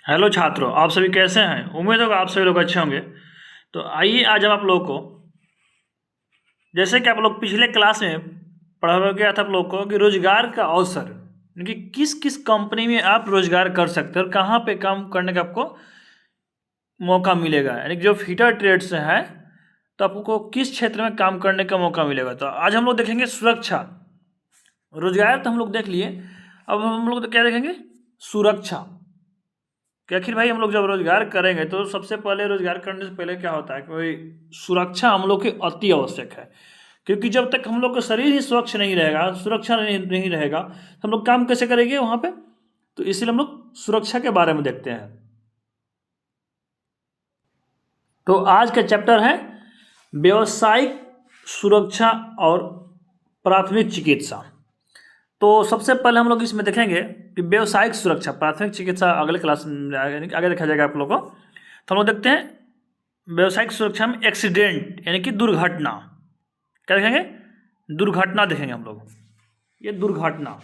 Hello छात्रों, आप सभी कैसे हैं। उम्मीद होगा आप सभी लोग अच्छे होंगे। तो आइए आज हम आप लोगों को, जैसे कि आप लोग पिछले क्लास में पढ़ा गया था आप लोग को कि रोजगार का अवसर, यानी कि किस किस कंपनी में आप रोजगार कर सकते हैं और कहाँ पे काम करने का आपको मौका मिलेगा, यानी कि जो फिटर ट्रेड से है तो आपको किस क्षेत्र में काम करने का मौका मिलेगा। तो आज हम लोग देखेंगे सुरक्षा। रोजगार तो हम लोग देख लिए, अब हम लोग तो क्या देखेंगे, सुरक्षा। कि आखिर भाई हम लोग जब रोजगार करेंगे तो सबसे पहले रोजगार करने से पहले क्या होता है कि भाई सुरक्षा हम लोग की अति आवश्यक है। क्योंकि जब तक हम लोग का शरीर ही स्वच्छ नहीं रहेगा, सुरक्षा नहीं रहेगा, तो हम लोग काम कैसे करेंगे वहाँ पे। तो इसलिए हम लोग सुरक्षा के बारे में देखते हैं। तो आज का चैप्टर है व्यावसायिक सुरक्षा और प्राथमिक चिकित्सा। तो सबसे पहले हम लोग इसमें देखेंगे कि व्यावसायिक सुरक्षा, प्राथमिक चिकित्सा अगले क्लास में आगे देखा जाएगा आप लोगों को। तो हम लोग देखते हैं व्यावसायिक सुरक्षा में एक्सीडेंट यानी कि दुर्घटना। क्या देखेंगे, दुर्घटना देखेंगे हम लोग। ये दुर्घटना,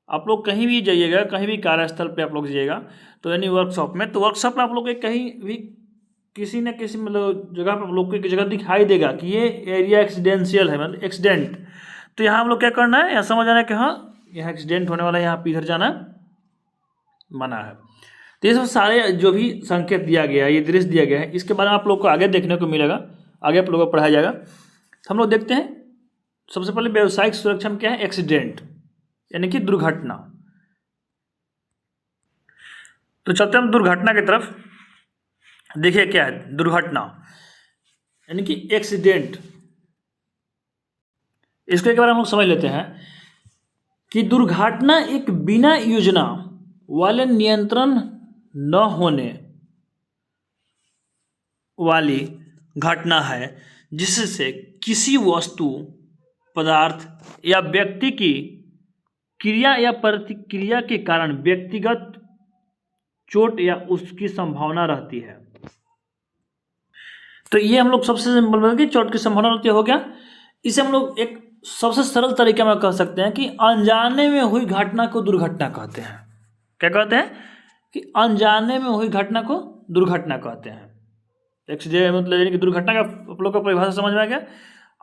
आप लोग कहीं भी जाइएगा, कहीं भी कार्यस्थल पे आप लोग जाइएगा तो यानी वर्कशॉप में, तो वर्कशॉप में आप लोग कहीं भी किसी न किसी मतलब जगह पर आप लोग को एक जगह दिखाई देगा कि ये एरिया एक्सीडेंशियल है, मतलब एक्सीडेंट। तो यहाँ हम लोग क्या करना है, यहाँ समझ आना है कि हाँ यहाँ एक्सीडेंट होने वाला है, यहाँ पे इधर जाना मना है। तो ये सब सारे जो भी संकेत दिया गया है, ये दृश्य दिया गया है, इसके बारे में आप लोग को आगे देखने को मिलेगा, आगे आप लोगों को पढ़ाया जाएगा। तो हम लोग देखते हैं सबसे पहले व्यावसायिक सुरक्षा में क्या है, एक्सीडेंट यानी कि दुर्घटना। तो चलते हम दुर्घटना की तरफ। देखिए क्या है दुर्घटना, यानी कि एक्सीडेंट। इसको एक बार हम लोग समझ लेते हैं कि दुर्घटना एक बिना योजना वाले नियंत्रण न होने वाली घटना है जिससे किसी वस्तु, पदार्थ या व्यक्ति की क्रिया या प्रतिक्रिया के कारण व्यक्तिगत चोट या उसकी संभावना रहती है। तो ये हम लोग सबसे सिंपल मतलब कि चोट की संभावना रहती हो गया। इसे हम लोग एक सबसे सरल तरीके में कह सकते हैं कि अनजाने में हुई घटना को दुर्घटना कहते हैं। क्या कहते हैं कि अनजाने में हुई घटना को दुर्घटना कहते हैं। एक्सीडेंट मतलब यानी कि दुर्घटना का आप लोग को परिभाषा समझ में आ गया।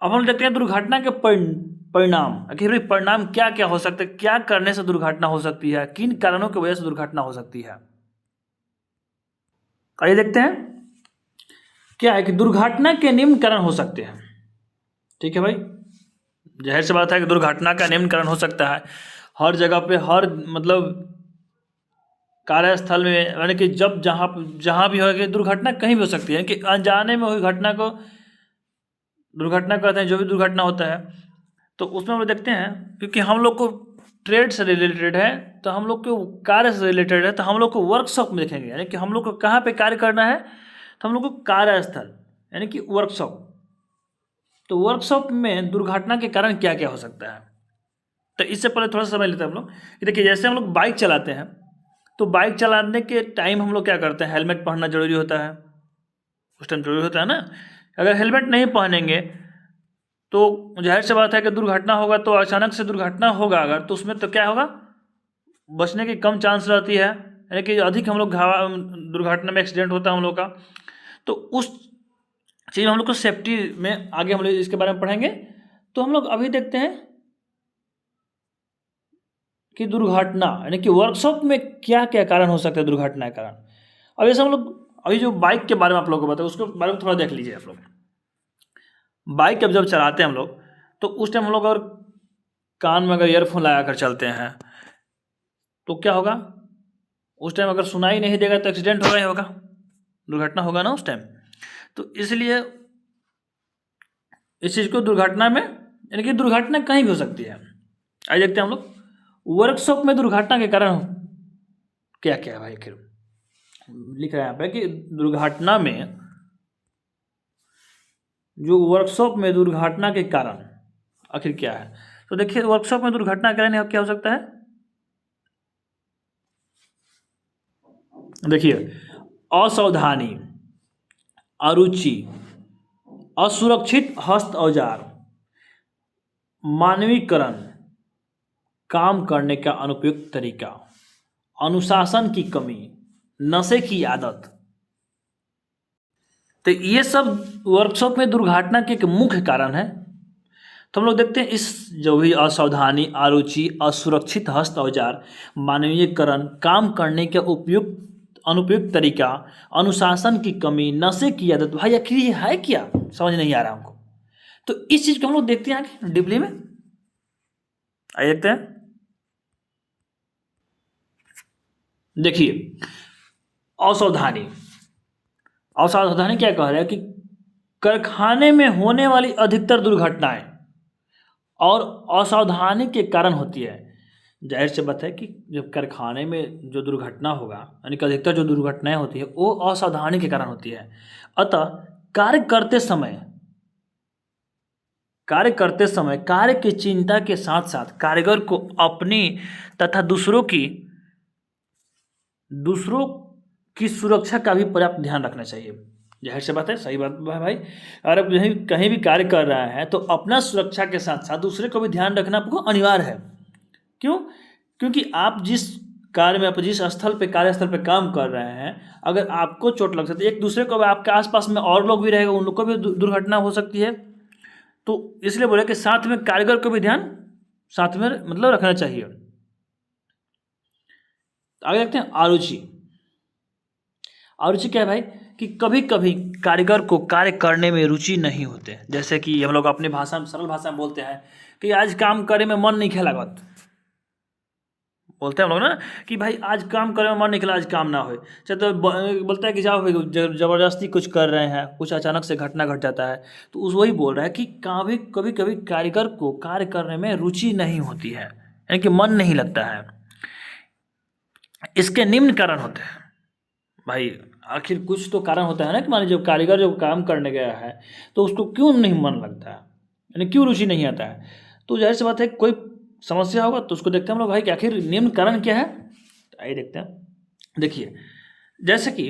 अब हम देखते हैं दुर्घटना के परिणाम। आखिर परिणाम क्या क्या हो सकते हैं, क्या करने से दुर्घटना हो सकती है, किन कारणों की वजह से दुर्घटना हो सकती है। आइए देखते हैं क्या है कि दुर्घटना के निम्न कारण हो सकते हैं। ठीक है भाई, जाहिर सी बात है कि दुर्घटना का निम्न कारण हो सकता है हर जगह पे, हर मतलब कार्यस्थल में, यानी कि जब जहाँ भी होगी दुर्घटना कहीं भी हो सकती है। कि अनजाने में हुई घटना को दुर्घटना कहते हैं। जो भी दुर्घटना होता है तो उसमें हम लोग देखते हैं, क्योंकि हम लोग को ट्रेड से रिलेटेड है, तो हम लोग को कार्य से रिलेटेड है, तो हम लोग को वर्कशॉप में देखेंगे। यानी कि हम लोग को कहाँ पे कार्य करना है, तो हम लोग को कार्यस्थल यानी कि वर्कशॉप। तो वर्कशॉप में दुर्घटना के कारण क्या क्या हो सकता है। तो इससे पहले थोड़ा सा समझ लेते हैं हम लोग कि देखिए जैसे हम लोग बाइक चलाते हैं, तो बाइक चलाने के टाइम हम लोग क्या करते हैं, हेलमेट पहनना जरूरी होता है। उस टाइम जरूरी होता है ना। अगर हेलमेट नहीं पहनेंगे तो जाहिर सी बात है कि दुर्घटना होगा, तो अचानक से दुर्घटना होगा अगर, तो उसमें तो क्या होगा, बचने की कम चांस रहती है, यानी कि अधिक हम लोग दुर्घटना में एक्सीडेंट होता है हम लोग का। तो उस चीज़ में हम लोग को सेफ्टी में आगे हम लोग इसके बारे में पढ़ेंगे। तो हम लोग अभी देखते हैं कि दुर्घटना यानी कि वर्कशॉप में क्या क्या कारण हो सकते हैं दुर्घटना के कारण। अब जैसे हम लोग अभी जो बाइक के बारे में आप लोगों को बताओ, उसके बारे में थोड़ा देख लीजिए आप लोग। बाइक जब चलाते हैं हम लोग, तो उस टाइम हम लोग अगर कान में अगर ईयरफोन लगा कर चलते हैं तो क्या होगा, उस टाइम अगर सुनाई नहीं देगा तो एक्सीडेंट होगा ही होगा, दुर्घटना होगा ना उस टाइम। तो इसलिए इस चीज़ को दुर्घटना में, यानी कि दुर्घटना कहीं भी हो सकती है। आइए देखते हैं हम लोग वर्कशॉप में दुर्घटना के कारण क्या क्या है भाई। आखिर लिख रहे हैं यहाँ पे कि दुर्घटना में, जो वर्कशॉप में दुर्घटना के कारण आखिर क्या है। तो देखिए वर्कशॉप में दुर्घटना के कारण क्या हो सकता है। देखिए असावधानी, अरुचि, असुरक्षित हस्त औजार, मानवीकरण, काम करने का अनुपयुक्त तरीका, अनुशासन की कमी, नशे की आदत। तो ये सब वर्कशॉप में दुर्घटना के एक मुख्य कारण है। तो हम लोग देखते हैं इस जो भी असावधानी, अरुचि, असुरक्षित हस्त औजार, मानवीयकरण, काम करने के उपयुक्त अनुपयुक्त तरीका, अनुशासन की कमी, नशे की आदत, भाई आखिर ये है क्या, समझ नहीं आ रहा हमको। तो इस चीज को हम लोग देखते हैं आगे डिपली में, आइए देखते हैं। देखिए असावधानी, असावधानी क्या कह रहा है कि कारखाने में होने वाली अधिकतर दुर्घटनाएं और असावधानी के कारण होती है। जाहिर सी बात है कि जब कारखाने में जो दुर्घटना होगा, यानी कि अधिकतर जो दुर्घटनाएं होती है वो असावधानी के कारण होती है। अतः कार्य करते समय कार्य की चिंता के साथ साथ कारीगर को अपनी तथा दूसरों की सुरक्षा का भी पर्याप्त ध्यान रखना चाहिए। जाहिर सी बात है, सही बात है भाई। अगर आप कहीं भी कार्य कर रहा है तो अपना सुरक्षा के साथ साथ दूसरे को भी ध्यान रखना आपको अनिवार्य है। क्यों? क्योंकि आप जिस कार्य में, आप जिस स्थल पे, कार्यस्थल पे काम कर रहे हैं, अगर आपको चोट लग सकती है, एक दूसरे को, आपके आसपास में और लोग भी रहेगा, उन लोग को भी दुर्घटना हो सकती है। तो इसलिए बोले कि साथ में कारीगर को भी ध्यान साथ में मतलब रखना चाहिए। आगे देखते हैं अरुचि। अरुचि क्या है भाई कि कभी कभी कारीगर को कार्य करने में रुचि नहीं होते। जैसे कि हम लोग अपनी भाषा में, सरल भाषा में बोलते हैं कि आज काम करे में मन नहीं खेलागत, बोलते हैं हम लोग ना कि भाई आज काम करे में मन नहीं खेला, आज काम ना हो। चाहे तो बोलता है कि जाओ भाई, जबरदस्ती कुछ कर रहे हैं, कुछ अचानक से घटना घट जाता है, तो उस वही बोल रहा है कि कभी कभी कारीगर को कार्य करने में रुचि नहीं होती है, यानी कि मन नहीं लगता है। इसके निम्न कारण होते हैं भाई। आखिर कुछ तो कारण होता है ना कि मान लीजिए कारीगर जब काम करने गया है तो उसको क्यों नहीं मन लगता है, यानी क्यों रुचि नहीं आता है। तो जाहिर सी बात है कोई समस्या होगा, तो उसको देखते हैं हम लोग भाई कि आखिर निम्न कारण क्या है। तो आइए देखते हैं। देखिए जैसे कि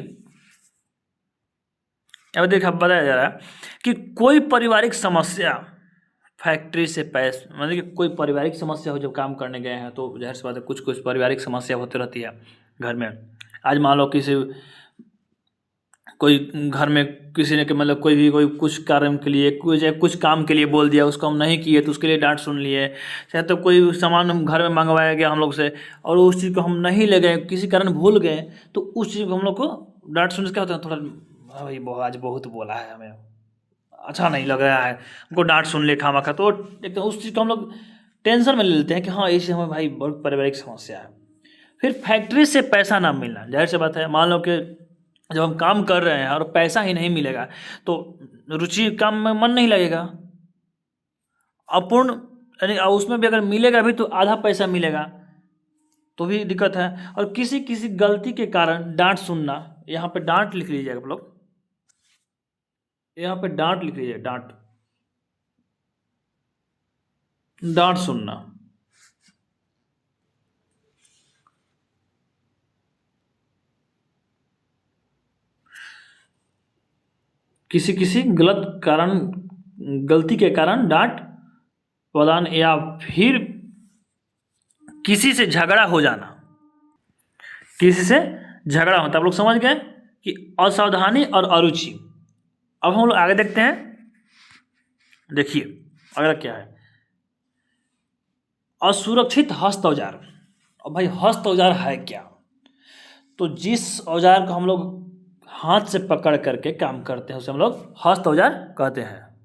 अब देखा बताया जा रहा है कि कोई पारिवारिक समस्या, फैक्ट्री से पैसे, मतलब कि कोई पारिवारिक समस्या हो, जब काम करने गए हैं तो जाहिर सी बात है कुछ कुछ पारिवारिक समस्या होती रहती है घर में। आज मान लो कोई घर में किसी ने मतलब कोई कुछ कारण के लिए, कुछ काम के लिए बोल दिया, उसको हम नहीं किए तो उसके लिए डांट सुन लिए। चाहे तो कोई सामान हम घर में मंगवाया गया हम लोग से और उस चीज़ को हम नहीं ले गए, किसी कारण भूल गए, तो उस चीज़ को हम लोग को डांट सुनने से क्या होता है, थोड़ा हाँ भाई आज बहुत बोला है, हमें अच्छा नहीं लग रहा है, हमको डांट सुन ले खामखा, तो एक तो उस चीज़ को हम लोग टेंशन में ले लेते हैं कि हाँ इसे हमें भाई बहुत पारिवारिक समस्या है। फिर फैक्ट्री से पैसा ना मिलना, जाहिर सी बात है, मान लो कि जब हम काम कर रहे हैं और पैसा ही नहीं मिलेगा तो रुचि काम में मन नहीं लगेगा। अपूर्ण, यानी उसमें भी अगर मिलेगा भी तो आधा पैसा मिलेगा तो भी दिक्कत है। और किसी किसी गलती के कारण डांट सुनना, यहाँ पे डांट लिख लीजिएगा आप लोग, यहाँ पे डांट लिख लीजिए, डांट सुनना। किसी किसी गलती के कारण डांट प्रदान, या फिर किसी से झगड़ा हो जाना, किसी से झगड़ा होता, आप लोग समझ गए कि असावधानी और अरुचि। अब हम लोग आगे देखते हैं। देखिए अगला क्या है, असुरक्षित हस्त औजार। अब भाई हस्त औजार है क्या? तो जिस औजार को हम लोग हाथ से पकड़ करके काम करते हैं उसे हम लोग हस्त औजार कहते हैं।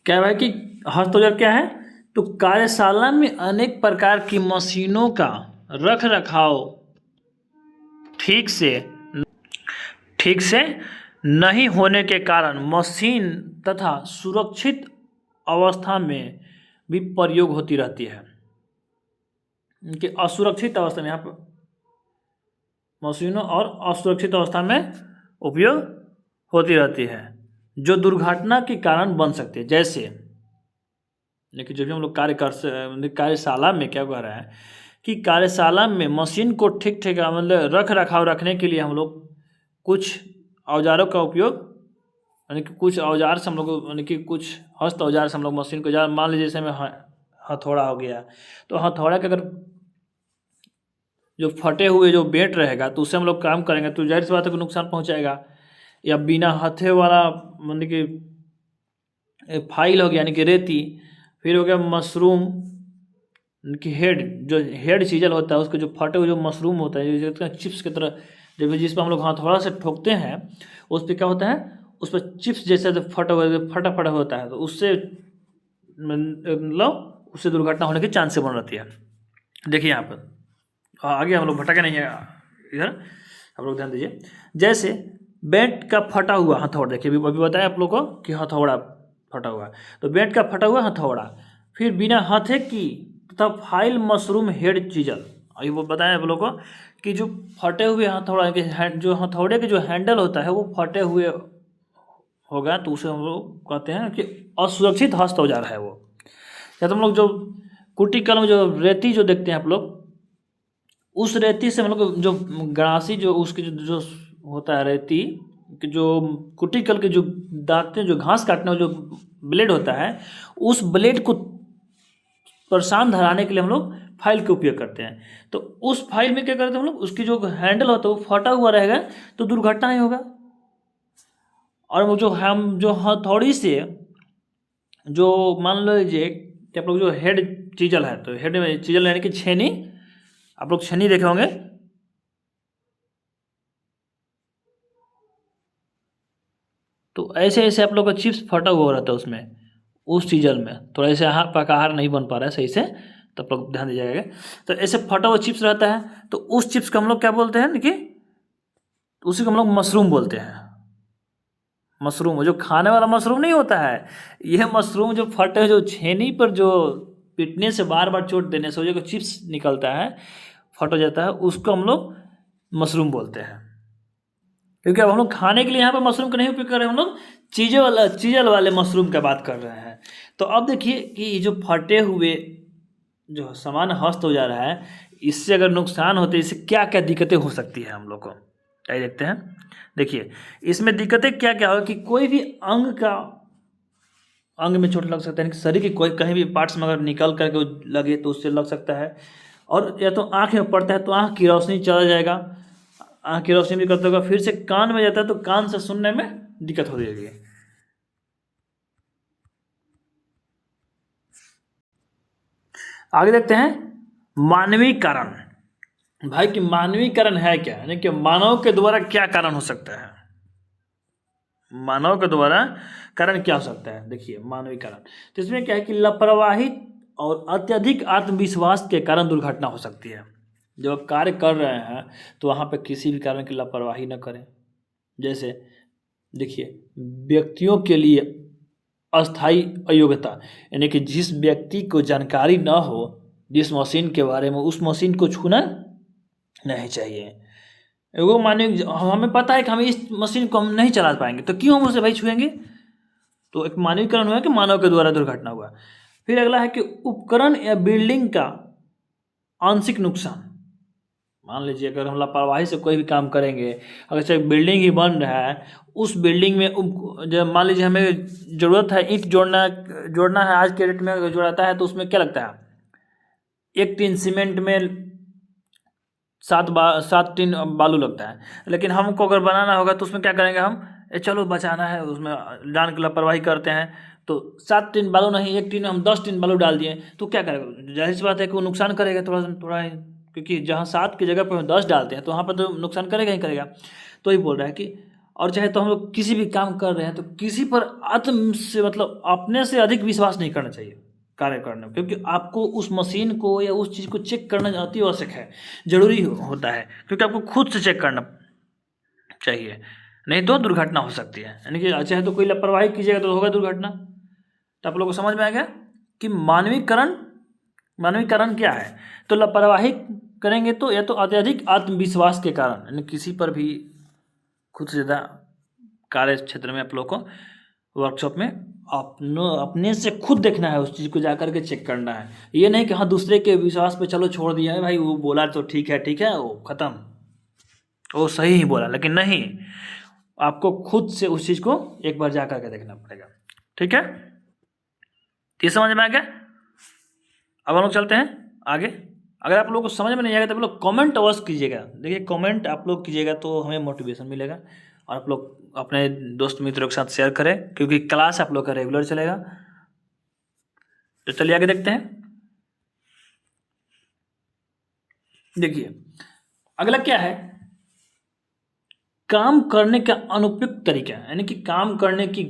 क्या है कि हस्त औजार क्या है? तो कार्यशाला में अनेक प्रकार की मशीनों का रख रखाव ठीक से नहीं होने के कारण मशीन तथा सुरक्षित अवस्था में भी प्रयोग होती रहती है। कि असुरक्षित अवस्था में, यहाँ पर मशीनों और असुरक्षित अवस्था में उपयोग होती रहती है जो दुर्घटना के कारण बन सकती है। जैसे लेकिन जब भी हम लोग कार्यशाला में क्या कह रहे हैं कि कार्यशाला में मशीन को ठीक मतलब रख रखाव रखने के लिए हम लोग कुछ औजारों का उपयोग, यानी कि कुछ औजार से हम लोग, यानी कि कुछ हस्त औजार से हम लोग मशीन को, मान लीजिए जैसे में हथौड़ा हो गया, तो हथौड़ा के अगर जो फटे हुए जो बेंट रहेगा तो उससे हम लोग काम करेंगे तो जाहिर सी बात है कि नुकसान पहुंचाएगा। या बिना हथे वाला मतलब कि फाइल हो गया यानी कि रेती, फिर हो गया मशरूम कि हेड, जो हेड चीजल होता है उसके जो फटे हुए जो मशरूम होता है जो चिप्स की तरह, जब जिस पर हम लोग हथौड़ा से ठोकते हैं उस पर क्या होता है, उस पर चिप्स जैसे फटा फटा होता है तो उससे मतलब उससे दुर्घटना होने के चांस बन रहती है। देखिए यहाँ पर आगे हम लोग भटके नहीं है इधर, आप लोग ध्यान दीजिए। जैसे बेंट का फटा हुआ हथौड़ा, देखिए अभी बताया आप लोग को कि हथौड़ा फटा हुआ, तो बेंट का फटा हुआ हथौड़ा, फिर बिना हाथे की तथा फाइल मशरूम हेड चीजल, अभी वो बताया आप लोग को कि जो फटे हुए हथौड़ा के जो हथौड़े के जो हैंडल होता है वो फटे हुए होगा तो उसे हम लोग कहते हैं कि असुरक्षित हस्त औजार है वो। या तो हम लोग जो कुटी कल में जो रेती जो देखते हैं आप लोग, उस रेती से हम लोग जो गड़ासी जो उसकी जो होता है रेती कि जो कुटी कल के जो दांतते हैं जो घास काटने में जो ब्लेड होता है, उस ब्लेड को परेशान धराने के लिए हम लोग फाइल का उपयोग करते हैं। तो उस फाइल में क्या करते हैं हम लोग, उसकी जो हैंडल होता है वो फटा हुआ रहेगा तो दुर्घटना ही होगा। और वो जो हम जो हथौड़ी से जो मान लीजिए कि आप लोग जो हेड चीजल है, तो हेड में चीजल यानी कि छेनी, आप लोग छेनी देखे होंगे, तो ऐसे ऐसे आप लोग का चिप्स फटा हुआ रहता है उसमें, उस चीजल में थोड़ा ऐसे पकाहार नहीं बन पा रहा है सही से, तो आप लोग ध्यान दीजिएगा। तो ऐसे फटा हुआ चिप्स रहता है तो उस चिप्स को हम लोग क्या बोलते हैं कि उसी को हम लोग मशरूम बोलते हैं। मशरूम जो खाने वाला मशरूम नहीं होता है, यह मशरूम जो फटे जो छेनी पर जो पिटने से बार बार चोट देने से जो चिप्स निकलता है फट हो जाता है, उसको हम लोग मशरूम बोलते हैं। क्योंकि अब हम लोग खाने के लिए यहाँ पर मशरूम का नहीं उपयोग कर रहे हैं, हम लोग चीजल वाले मशरूम का बात कर रहे हैं। तो अब देखिए कि ये जो फटे हुए जो सामान हस्त हो जा रहा है, इससे अगर नुकसान होते इससे क्या क्या दिक्कतें हो सकती है हम लोग को, आइए देखते हैं। देखिए इसमें दिक्कतें क्या क्या होगा कि कोई भी अंग में चोट लग सकता है, यानी शरीर के कोई कहीं भी पार्ट्स में अगर निकल करके लगे तो उससे लग सकता है। और या तो आँख में पड़ता है तो आँख की रोशनी चला जाएगा, आँख की रोशनी भी करता होगा, फिर से कान में जाता है तो कान से सुनने में दिक्कत हो जाएगी। आगे देखते हैं मानवीय कारण। भाई कि मानवीय कारण है क्या, यानी कि मानव के द्वारा क्या कारण हो सकता है, मानव के द्वारा कारण क्या हो सकता है। देखिए मानवीय कारण, तो इसमें क्या है कि लापरवाही और अत्यधिक आत्मविश्वास के कारण दुर्घटना हो सकती है। जब आप कार्य कर रहे हैं तो वहाँ पर किसी भी कारण की लापरवाही न करें। जैसे देखिए व्यक्तियों के लिए अस्थायी अयोग्यता, यानी कि जिस व्यक्ति को जानकारी न हो जिस मशीन के बारे में, उस मशीन को छूना नहीं चाहिए। एगो मानिए हमें पता है कि हम इस मशीन को हम नहीं चला पाएंगे तो क्यों हम उसे भाई छुएंगे, तो एक मानवीकरण हुआ कि मानव के द्वारा दुर्घटना हुआ। फिर अगला है कि उपकरण या बिल्डिंग का आंशिक नुकसान। मान लीजिए अगर हम लापरवाही से कोई भी काम करेंगे, अगर चाहे बिल्डिंग ही बन रहा है, उस बिल्डिंग में जब मान लीजिए हमें ज़रूरत है ईंट जोड़ना है, आज के डेट में जोड़ाता है तो उसमें क्या लगता है, एक टीन सीमेंट में 7 टीन बालू लगता है। लेकिन हमको अगर बनाना होगा तो उसमें क्या करेंगे हम, चलो बचाना है, उसमें जान की लापरवाही करते हैं तो 7 टीन बालू नहीं, एक टीन हम 10 टीन बालू डाल दिए तो क्या करेगा, जाहिर सी बात है कि वो नुकसान करेगा थोड़ा थोड़ा, क्योंकि जहाँ 7 की जगह पर हम 10 डालते हैं तो वहाँ पर तो नुकसान करेगा ही करेगा। तो ही बोल रहा है कि और चाहे तो हम लोग किसी भी काम कर रहे हैं तो किसी पर आत्म से मतलब अपने से अधिक विश्वास नहीं करना चाहिए कार्य करने में, क्योंकि आपको उस मशीन को या उस चीज़ को चेक करना अति आवश्यक है, जरूरी होता है, क्योंकि आपको खुद से चेक करना चाहिए, नहीं तो दुर्घटना हो सकती है। यानी कि चाहे तो कोई लापरवाही कीजिएगा तो होगा दुर्घटना। तो आप लोगों को समझ में आ गया कि मानवीकरण क्या है, तो लापरवाही करेंगे तो या तो अत्यधिक आत्मविश्वास के कारण, यानी किसी पर भी खुद से ज़्यादा कार्य क्षेत्र में आप लोग को वर्कशॉप में अपने से खुद देखना है, उस चीज़ को जा करके चेक करना है। ये नहीं कि हाँ दूसरे के विश्वास पे चलो छोड़ दिया है भाई, वो बोला तो ठीक है वो ख़त्म, वो सही ही बोला, लेकिन नहीं, आपको खुद से उस चीज़ को एक बार जा करके देखना पड़ेगा। ठीक है, ये समझ में आ गया। अब हम लोग चलते हैं आगे। अगर आप लोगों को समझ में नहीं आएगा तो आप लोग कमेंट अवश्य कीजिएगा। देखिए कमेंट आप लोग कीजिएगा तो हमें मोटिवेशन मिलेगा, और आप लोग अपने दोस्त मित्रों के साथ शेयर करें, क्योंकि क्लास आप लोग का रेगुलर चलेगा। तो चलिए आगे देखते हैं। देखिए अगला क्या है, काम करने का अनुपयुक्त तरीका, यानी कि काम करने की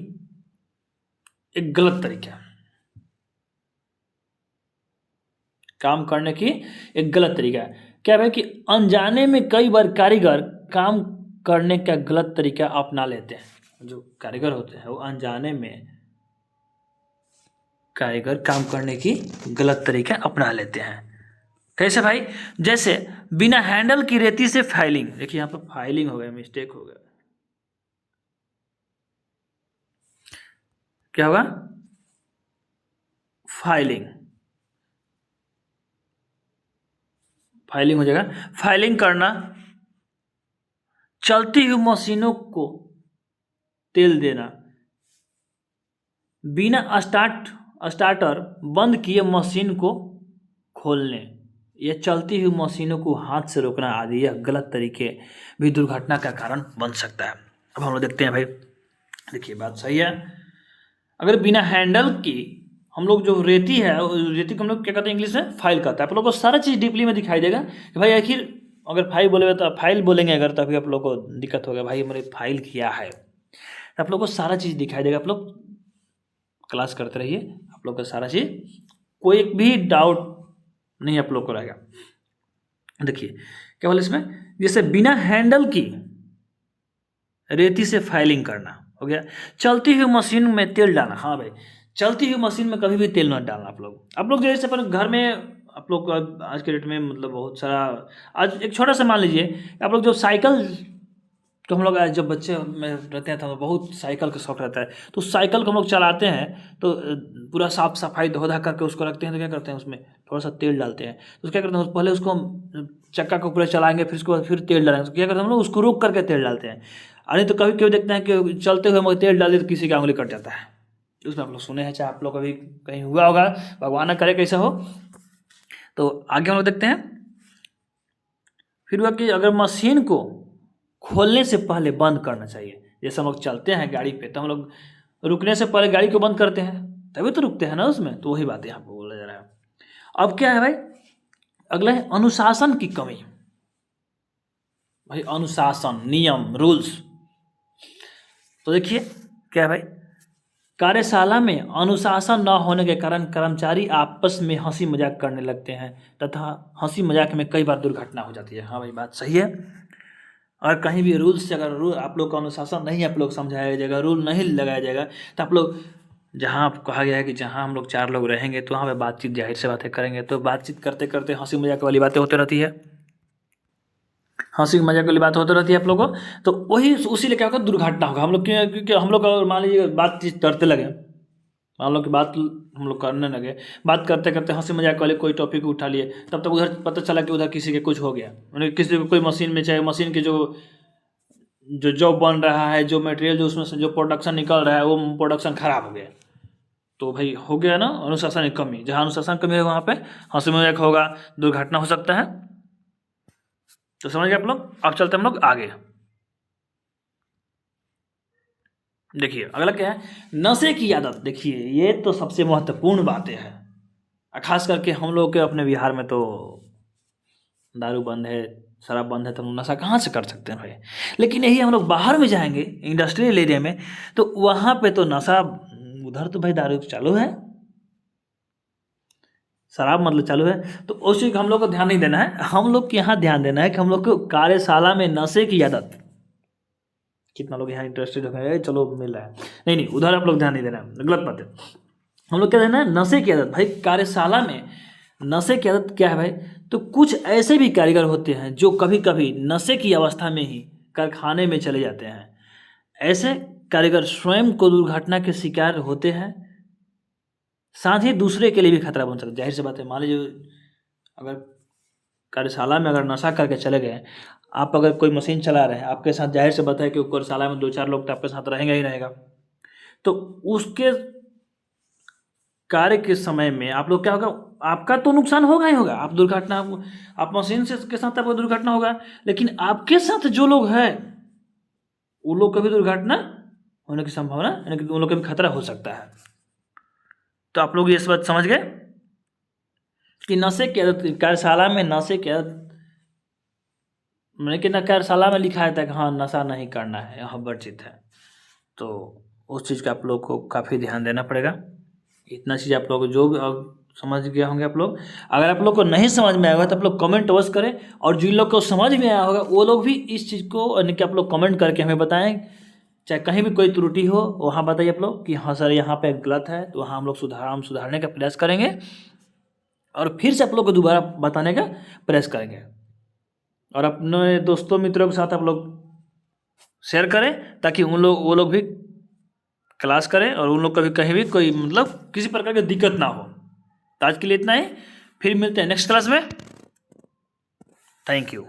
एक गलत तरीका, काम करने की एक गलत तरीका है। क्या है कि अनजाने में कई बार कारीगर काम करने का गलत तरीका अपना लेते हैं। जो कारीगर होते हैं वो अनजाने में कारीगर काम करने की गलत तरीका अपना लेते हैं। कैसे भाई? जैसे बिना हैंडल की रेती से फाइलिंग। देखिए यहाँ पर फाइलिंग हो गया, मिस्टेक हो गया। क्या होगा? फाइलिंग, फाइलिंग हो जाएगा। फाइलिंग करना, चलती हुई मशीनों को तेल देना, बिना स्टार्टर बंद किए मशीन को खोलने, या चलती हुई मशीनों को हाथ से रोकना आदि, यह गलत तरीके भी दुर्घटना का कारण बन सकता है। अब हम लोग देखते हैं भाई। देखिए बात सही है। अगर बिना हैंडल की हम लोग जो रेती है, रेती को हम लोग क्या कहते हैं इंग्लिश में? फाइल कहते हैं। आप लोग को सारा चीज़ डीपली में दिखाई देगा कि भाई आखिर अगर फाइल बोलेगा तो फाइल बोलेंगे अगर, तभी आप लोग को दिक्कत होगा भाई हमारे फाइल किया है। तो आप लोग को सारा चीज़ दिखाई देगा। आप लोग क्लास करते रहिए, आप लोग का सारा चीज़, कोई भी डाउट नहीं आप लोग को रहेगा। देखिए क्या बोले इसमें, जैसे बिना हैंडल की रेती से फाइलिंग करना हो गया, चलती हुई मशीन में तेल डालना। हाँ भाई, चलती हुई मशीन में कभी भी तेल मत डालना। आप लोग जैसे अपन घर में आप लोग आज के डेट में मतलब बहुत सारा, आज एक छोटा सा मान लीजिए, आप लोग जो साइकिल, तो हम लोग जब बच्चे में रहते हैं तो बहुत साइकिल का शौक रहता है, तो साइकिल को हम लोग चलाते हैं तो पूरा साफ सफाई धो धा करके उसको रखते हैं। तो क्या करते हैं उसमें थोड़ा सा तेल डालते हैं। तो क्या करते हैं, पहले उसको हम चक्का को पूरा चलाएंगे, फिर उसको फिर तेल डालेंगे। तो क्या करते हैं हम लोग उसको रोक करके तेल डालते हैं। अरे तो कभी कभी देखते हैं कि चलते हुए हम तेल डाल दिए तो किसी का उंगली कट जाता है। उसमें आप लोग सुने हैं, चाहे आप लोग कभी कहीं हुआ होगा, भगवान ना करे कैसा हो। तो आगे हम लोग देखते हैं। फिर हुआ कि अगर मशीन को खोलने से पहले बंद करना चाहिए। जैसे हम लोग चलते हैं गाड़ी पे तो हम लोग रुकने से पहले गाड़ी को बंद करते हैं, तभी तो रुकते हैं ना उसमें। तो वही बात यहाँ पर बोला जा रहा है। अब क्या है भाई, अगला है अनुशासन की कमी। भाई अनुशासन, नियम, रूल्स। तो देखिए क्या है भाई, कार्यशाला में अनुशासन न होने के कारण कर्मचारी आपस में हंसी मजाक करने लगते हैं तथा हंसी मजाक में कई बार दुर्घटना हो जाती है। हाँ भाई बात सही है। और कहीं भी रूल्स से, अगर रूल आप लोग का अनुशासन नहीं आप लोग समझाया जाएगा, रूल नहीं लगाया जाएगा, तो आप लोग, जहाँ कहा गया है कि जहाँ हम लोग 4 लोग रहेंगे तो वहाँ पे बातचीत, जाहिर से बातें करेंगे, तो बातचीत करते करते हंसी मजाक वाली बातें होती रहती है, हंसी मजाक वाली बात होती रहती है आप लोगों को। तो वही उसी लिए क्या होगा, दुर्घटना होगा। हम लोग क्योंकि हम लोग अगर मान लीजिए बातचीत करते लगे, मान लो कि बात हम लोग करने लगे, बात करते करते हंसी मजाक वाले कोई टॉपिक उठा लिए, तब तक उधर पता चला कि उधर किसी के कुछ हो गया, मतलब किसी को कोई मशीन में, चाहे मशीन के जो जो जॉब बन रहा है, जो मटेरियल जो उसमें से जो प्रोडक्शन निकल रहा है वो प्रोडक्शन खराब हो गया। तो भाई हो गया ना अनुशासन की कमी। जहाँ अनुशासन कमी है वहाँ पे हंसी मजाक होगा, दुर्घटना हो सकता है। तो समझ गए आप लोग। अब चलते हम लोग आगे। देखिए अगला क्या है, नशे की आदत। देखिए ये तो सबसे महत्वपूर्ण बातें हैं। खास करके हम लोग के अपने बिहार में तो दारू बंद है, शराब बंद है, तो हम नशा कहाँ से कर सकते हैं भाई। लेकिन यही हम लोग बाहर में जाएंगे इंडस्ट्रियल एरिया में, तो वहाँ पे तो नशा, उधर तो भाई दारू चालू है, शराब मतलब चालू है। तो उस चीज़ का हम लोग को ध्यान नहीं देना है। हम लोग के यहाँ ध्यान देना है कि हम लोग को कार्यशाला में नशे की आदत, कितना लोग यहाँ इंटरेस्टेड हो गए, चलो मिल रहा है, नहीं नहीं उधर आप लोग ध्यान नहीं देना है, गलत बात है। हम लोग क्या देना है, नशे की आदत। भाई कार्यशाला में नशे की आदत क्या है भाई, तो कुछ ऐसे भी कारीगर होते हैं जो कभी कभी नशे की अवस्था में ही कारखाने में चले जाते हैं। ऐसे कारीगर स्वयं को दुर्घटना के शिकार होते हैं, साथ ही दूसरे के लिए भी खतरा बन सकता है। जाहिर सी बात है, मान लीजिए अगर कार्यशाला में अगर नशा करके चले गए, आप अगर कोई मशीन चला रहे हैं आपके साथ, जाहिर से बात है कि कार्यशाला में 2-4 लोग तो आपके साथ रहेंगे ही रहेगा। तो उसके कार्य के समय में आप लोग क्या होगा, आपका तो नुकसान होगा ही होगा, आप दुर्घटना, आप मशीन से के साथ आपको दुर्घटना होगा, लेकिन आपके साथ जो लोग हैं वो लोग का भी दुर्घटना होने की संभावना, यानी कि उन लोग का भी खतरा हो सकता है। तो आप लोग ये इस बात समझ गए कि नशे की आदत, कार्यशाला में नशे की आदत, मैंने कि ना कार्यशाला में लिखा है था कि हाँ नशा नहीं करना है, यहाँ वर्जित है, तो उस चीज़ का आप लोग को काफ़ी ध्यान देना पड़ेगा। इतना चीज़ आप लोग जो भी समझ गए होंगे आप लोग। अगर आप लोग को नहीं समझ में आया होगा तो आप लोग कमेंट अवश्य करें, और जिन लोग को समझ में आया होगा वो लोग भी इस चीज़ को, यानी कि आप लोग कमेंट करके हमें बताएं, चाहे कहीं भी कोई त्रुटि हो वहाँ बताइए आप लोग कि हाँ सर यहाँ पे गलत है, तो वहाँ हम लोग सुधारने का प्रयास करेंगे, और फिर से आप लोग को दोबारा बताने का प्रयास करेंगे। और अपने दोस्तों मित्रों के साथ आप लोग शेयर करें ताकि वो लोग भी क्लास करें और उन लोग का भी कहीं भी कोई मतलब किसी प्रकार की दिक्कत ना हो। तो आज के लिए इतना ही, फिर मिलते हैं नेक्स्ट क्लास में। Thank you.